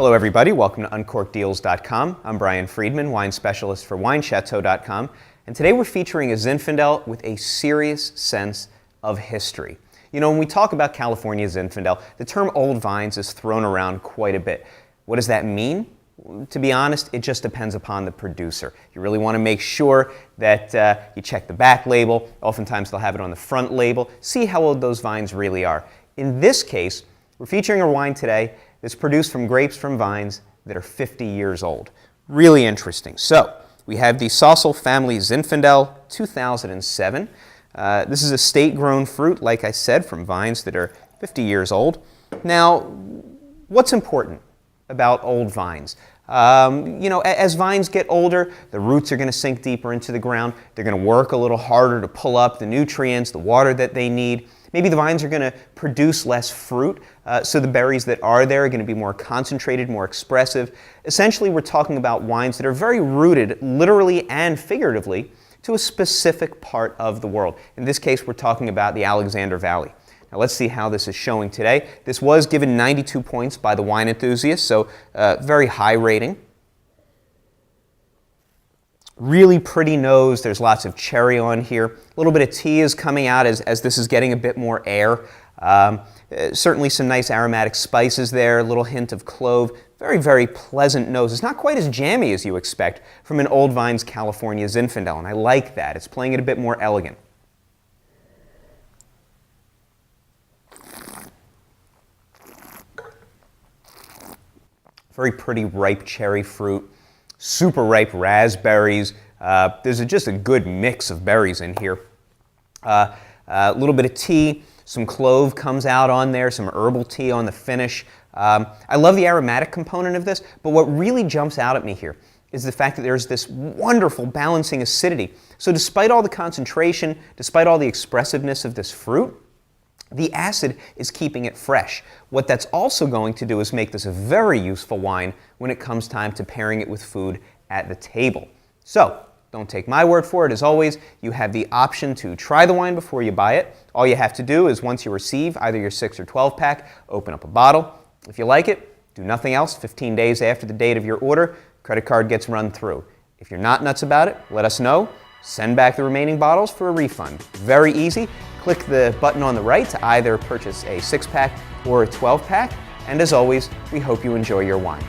Hello everybody, welcome to uncorkdeals.com. I'm Brian Freedman, wine specialist for winechateau.com, and today we're featuring a Zinfandel with a serious sense of history. You know, when we talk about California Zinfandel, the term old vines is thrown around quite a bit. What does that mean? To be honest, it just depends upon the producer. You really want to make sure that you check the back label. Oftentimes they'll have it on the front label. See how old those vines really are. In this case, we're featuring a wine today that's produced from grapes from vines that are 50 years old. Really interesting. So, we have the Sausal family Zinfandel 2007. This is a state-grown fruit, like I said, from vines that are 50 years old. Now, what's important about old vines? You know, as vines get older, the roots are going to sink deeper into the ground. They're going to work a little harder to pull up the nutrients, the water that they need. Maybe the vines are going to produce less fruit, so the berries that are there are going to be more concentrated, more expressive. Essentially, we're talking about wines that are very rooted, literally and figuratively, to a specific part of the world. In this case, we're talking about the Alexander Valley. Now let's see how this is showing today. This was given 92 points by the Wine Enthusiast, so very high rating. Really pretty nose. There's lots of cherry on here. A little bit of tea is coming out as this is getting a bit more air. Certainly some nice aromatic spices there, a little hint of clove. Very, very pleasant nose. It's not quite as jammy as you expect from an Old Vines California Zinfandel, and I like that. It's playing it a bit more elegant. Very pretty ripe cherry fruit. Super ripe raspberries. There's just a good mix of berries in here. A little bit of tea, some clove comes out on there, some herbal tea on the finish. I love the aromatic component of this, but what really jumps out at me here is the fact that there's this wonderful balancing acidity. So despite all the concentration, despite all the expressiveness of this fruit, the acid is keeping it fresh. What that's also going to do is make this a very useful wine when it comes time to pairing it with food at the table. So, don't take my word for it. As always, you have the option to try the wine before you buy it. All you have to do is once you receive either your 6 or 12 pack, open up a bottle. If you like it, do nothing else. 15 days after the date of your order, credit card gets run through. If you're not nuts about it, let us know. Send back the remaining bottles for a refund. Very easy. Click the button on the right to either purchase a 6-pack or a 12-pack. And as always, we hope you enjoy your wine.